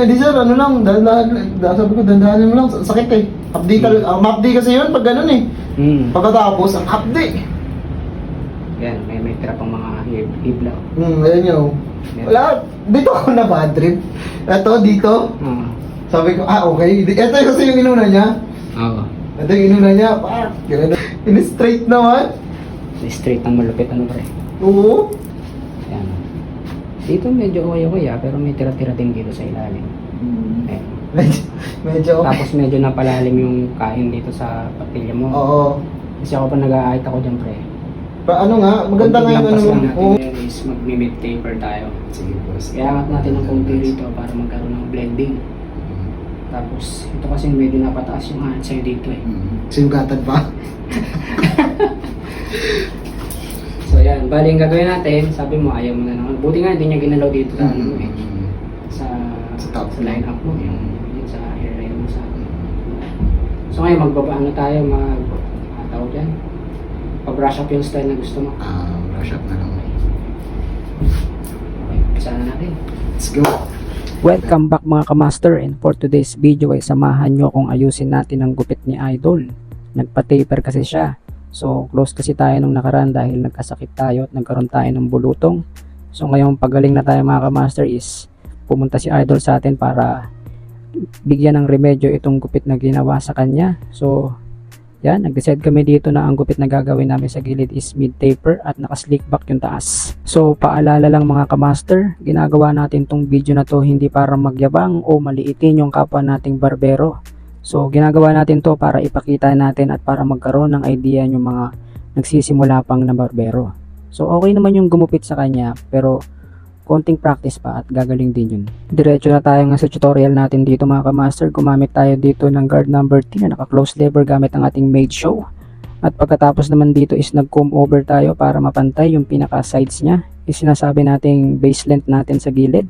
hindi sir, ano lang, sabi ko, dandahanin mo lang, sakit eh. Hapdi ka, mapdi kasi yun pag ganun eh. Pagkatapos, ang hapdi. Yan, may tira pang mga hibla. Ayan nyo. Wala, dito ako na bad trip. Ito, dito. Sabi ko, okay. Ito kasi yung inuna niya. Oo. Ito yung inuna niya, ganun. In-straight naman. Straight ang malupit, ano pre? Oo. Yan. Dito medyo okay pero may tira-tira din dito sa ilalim. Ayan. Medyo okay. Tapos medyo napalalim yung kain dito sa patilya mo. Oo. Kasi ako pa nag-aayit ako dyan pre. Ano nga, maganda nga yung ano mo. Oo. Natin is mag-mid taper tayo. Sige boss. Kaya angat natin ng konti rito para magkaroon ng blending. Tapos ito kasi medyo napataas yung hand sa'yo dito eh. Sinugatan pa. So yan, bali yung gagawin natin, sabi mo ayaw mo na naman. Buti nga hindi niya ginalaw dito sa ano mo eh. Sa top. sa line up mo, yung sa hairline mo sa. So ngayon magbabaan na tayo, tawag dyan. Pa-brush up yung style na gusto mo. Brush up na lang. Okay, umpisa na natin. Let's go. Welcome back mga kamaster, and for today's video ay samahan nyo kung ayusin natin ang gupit ni Idol. Nagpa-taper kasi siya. So close kasi tayo nung nakaraan dahil nagkasakit tayo at nagkaroon tayo ng bulutong. So ngayon pagaling na tayo mga kamaster is pumunta si Idol sa atin para bigyan ng remedyo itong gupit na ginawa sa kanya. So yan, nag-decide kami dito na ang gupit na gagawin namin sa gilid is mid-taper at naka-slick back yung taas. So paalala lang mga kamaster, ginagawa natin tong video na to hindi para magyabang o maliitin yung kapwa nating barbero. So ginagawa natin to para ipakita natin at para magkaroon ng idea yung mga nagsisimula pang na barbero. So okay naman yung gumupit sa kanya pero konting practice pa at gagaling din yun. Diretso na tayo nga sa tutorial natin dito mga kamaster. Gumamit tayo dito ng guard number 10 na naka-close lever gamit ang ating made show. At pagkatapos naman dito is nag-comb over tayo para mapantay yung pinaka-sides niya. Yung sinasabi nating base length natin sa gilid.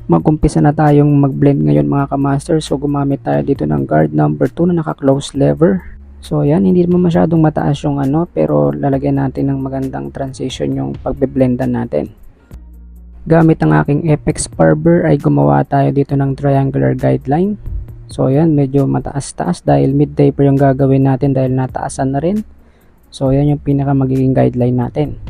Mag-umpisa na tayong mag-blend ngayon mga kamaster. So gumamit tayo dito ng guard number 2 na naka-close lever. So yan, hindi naman masyadong mataas yung ano, pero lalagyan natin ng magandang transition yung pagbe-blendan natin. Gamit ang aking Apex Barber ay gumawa tayo dito ng triangular guideline. So yan, medyo mataas-taas dahil mid-taper yung gagawin natin dahil nataasan na rin. So yan yung pinaka magiging guideline natin.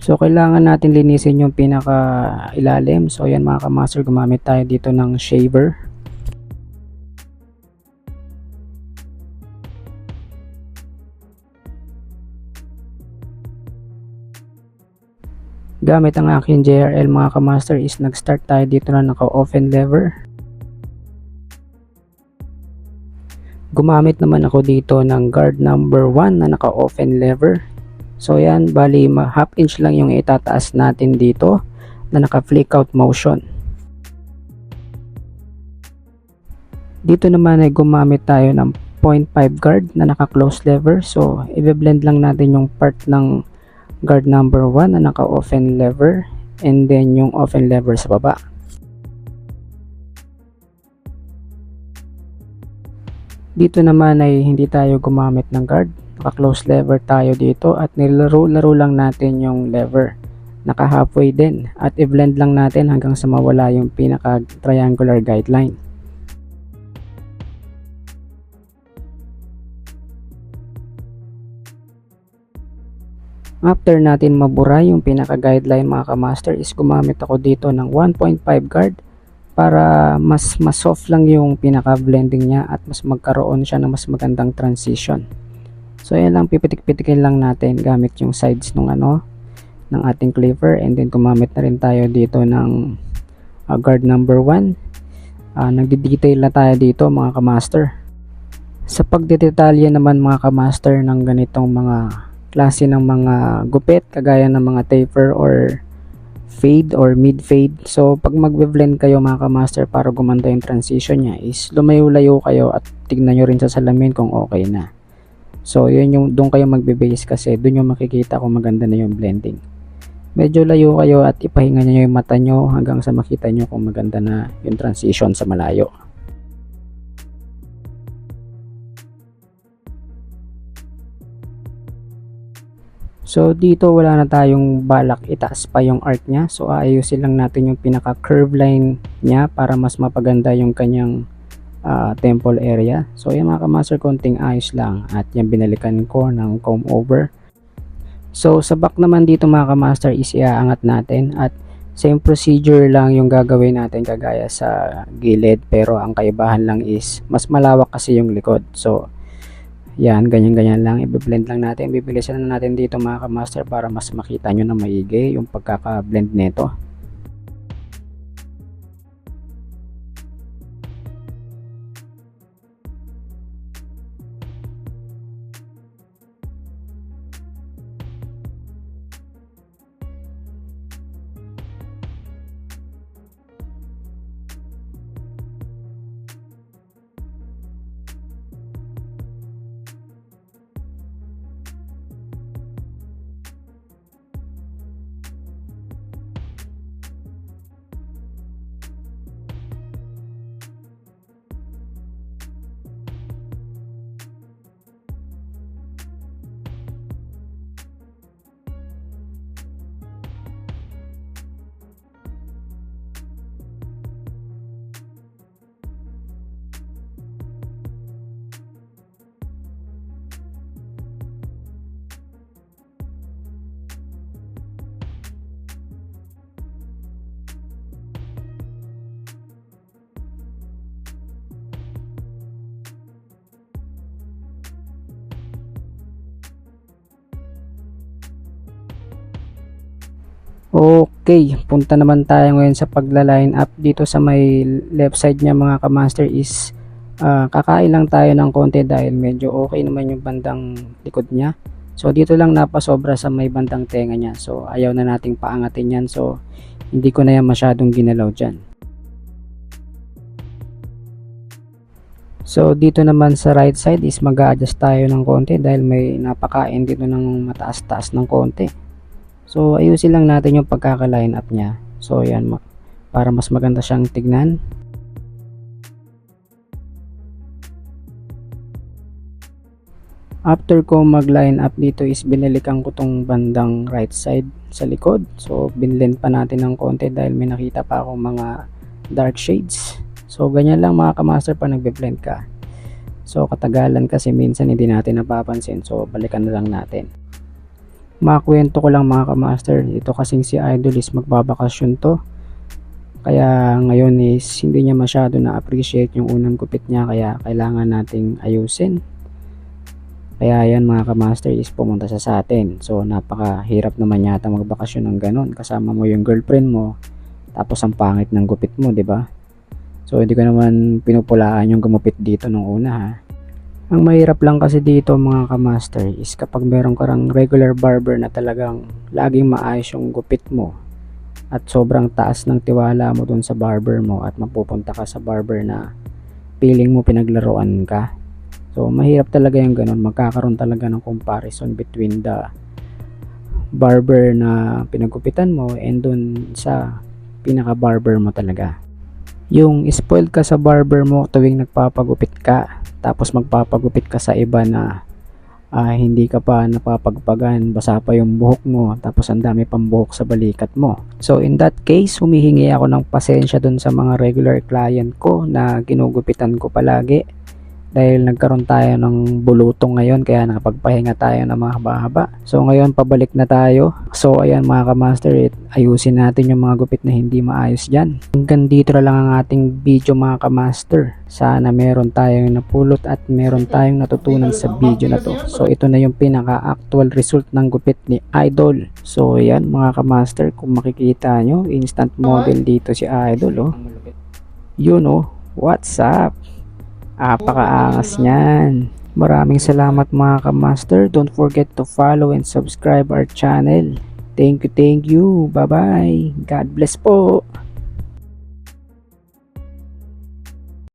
So kailangan natin linisin yung pinaka ilalim. So yan mga kamaster, gumamit tayo dito ng shaver. Gamit ang aking JRL mga kamaster is nag-start tayo dito na naka-open lever. Gumamit naman ako dito ng guard number 1 na naka-open lever. So yan, bali half inch lang yung itataas natin dito na naka flick out motion. Dito naman ay gumamit tayo ng 0.5 guard na naka close lever. So i-blend lang natin yung part ng guard number 1 na naka open lever and then yung open lever sa baba. Dito naman ay hindi tayo gumamit ng guard. Naka-close lever tayo dito at nilaro-laro lang natin yung lever. Naka-halfway din at i-blend lang natin hanggang sa mawala yung pinaka-triangular guideline. After natin mabura yung pinaka-guideline mga kamaster is gumamit ako dito ng 1.5 guard para mas soft lang yung pinaka-blending niya at mas magkaroon siya ng mas magandang transition. So yan lang, pipitik-pitikin lang natin gamit yung sides ng ng ating cleaver, and then gumamit na rin tayo dito ng guard number 1. Nagdi-detail na tayo dito mga kamaster. Sa pagdedetalye naman mga kamaster ng ganitong mga klase ng mga gupit kagaya ng mga taper or fade or mid fade. So pag magbe-blend kayo mga kamaster para gumanda yung transition niya is lumayo-layo kayo at tignan nyo rin sa salamin kung okay na. So yun yung doon kayo magbe-base kasi doon yung makikita kung maganda na yung blending. medyo layo kayo at ipahinga nyo yung mata nyo hanggang sa makita nyo kung maganda na yung transition sa malayo. So dito wala na tayong balak itaas pa yung arc nya. So ayusin lang natin yung pinaka curve line nya para mas mapaganda yung kanyang temple area. So yan mga kamaster, konting ayos lang at yan binalikan ko ng comb over. So sa back naman dito mga kamaster is iaangat natin at same procedure lang yung gagawin natin kagaya sa gilid, pero ang kaibahan lang is mas malawak kasi yung likod. So yan, ganyan-ganyan lang, i-blend lang natin, bibilisan na natin dito mga kamaster para mas makita nyo na maigi yung pagkaka-blend nito. Okay, punta naman tayo ngayon sa pagla-line up. Dito sa may left side niya mga kamaster is kakain lang tayo ng konti dahil medyo okay naman yung bandang likod niya. So dito lang napasobra sa may bandang tenga niya. So ayaw na nating paangatin yan. So hindi ko na yan masyadong ginalaw dyan. So dito naman sa right side is mag-a-adjust tayo ng konti dahil may napakain dito ng mataas-taas ng konti. So ayusin lang natin yung pagkaka-line up niya. So yan, para mas maganda siyang tignan. After ko mag-line up dito is binalikan ko tong bandang right side sa likod. So binlend pa natin ng konti dahil may nakita pa akong mga dark shades. So ganyan lang mga kamaster pa nagbe-blend ka. So katagalan kasi minsan hindi natin napapansin. So balikan na lang natin. Makwento ko lang mga kamaster, ito kasing si Idol is magbabakasyon to, kaya ngayon is hindi niya masyado na-appreciate yung unang gupit niya, kaya kailangan nating ayusin. Kaya yan mga kamaster is pumunta siya sa atin. So napakahirap naman yata magbakasyon ng ganun, kasama mo yung girlfriend mo tapos ang pangit ng gupit mo, di ba? So hindi ko naman pinupulaan yung gumupit dito nung una ha. Ang mahirap lang kasi dito mga kamaster is kapag meron karang regular barber na talagang laging maayos yung gupit mo at sobrang taas ng tiwala mo dun sa barber mo at mapupunta ka sa barber na feeling mo pinaglaruan ka. So mahirap talaga yung ganun, magkakaroon talaga ng comparison between the barber na pinagupitan mo and dun sa pinaka barber mo talaga. Yung spoiled ka sa barber mo tuwing nagpapagupit ka, tapos magpapagupit ka sa iba na hindi ka pa napapagpagan, basa pa yung buhok mo, tapos ang dami pang buhok sa balikat mo. So in that case, humihingi ako ng pasensya dun sa mga regular client ko na ginugupitan ko palagi dahil nagkaroon tayo ng bulutong ngayon, kaya nakapagpahinga tayo ng mga haba-haba. So ngayon pabalik na tayo. So ayan mga kamaster, ayusin natin yung mga gupit na hindi maayos dyan. Hanggang dito na lang ang ating video mga kamaster. Sana meron tayong napulot at meron tayong natutunan sa video na to. So ito na yung pinaka-actual result ng gupit ni Idol. So ayan mga kamaster, kung makikita nyo, instant model dito si Idol oh. You know, what's up? Apakaangas niyan. Maraming salamat mga kamaster. Don't forget to follow and subscribe our channel. Thank you. Bye bye. God bless po.